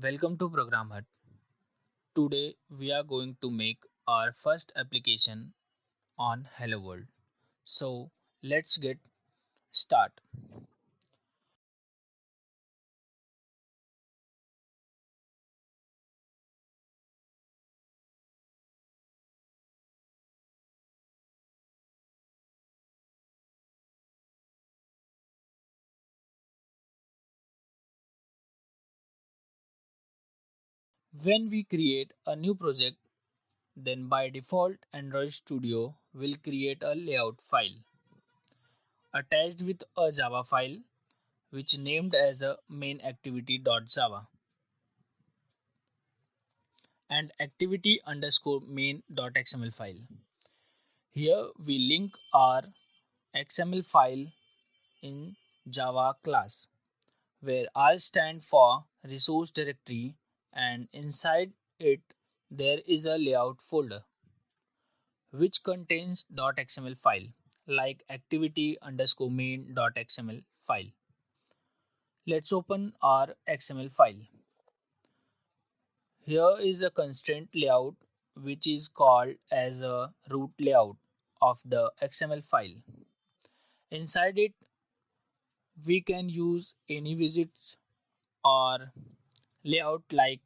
Welcome to Program Hut. Today we are going to make our first application on Hello World. So let's get start. When we create a new project, then by default Android Studio will create a layout file attached with a Java file which named as a main activity.java and activity underscore main.xml file. Here we link our XML file in Java class where R stand for resource directory and inside it there is a layout folder which contains .xml file like activity underscore main.xml file. Let's open our XML file. Here is a constraint layout which is called as a root layout of the XML file. Inside it we can use any widgets or layout like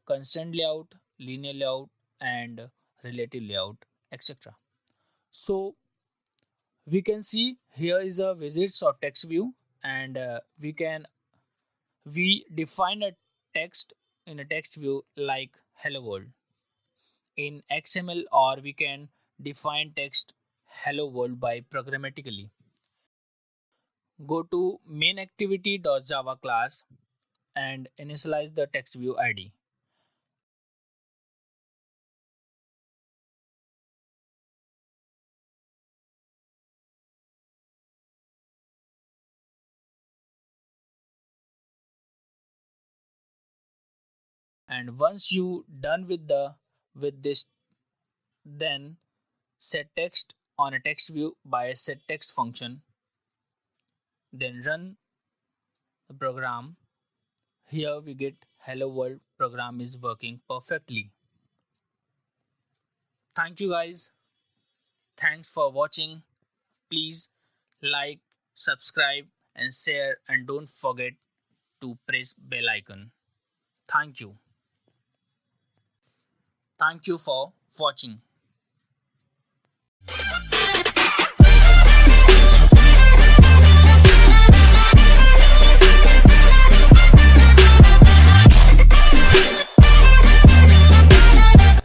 constant layout, linear layout, and relative layout, etc. So we can see here is a visits of text view, and we define a text in a text view like hello world in XML, or we can define text hello world by programmatically. Go to main activity.java class and initialize the text view ID. And once you done with this, then set text on a text view by set text function, then run the program. Here we get hello world program is working perfectly. Thank you guys. Thanks for watching. Please like, subscribe and share, and don't forget to press bell icon. Thank you. Thank you for watching.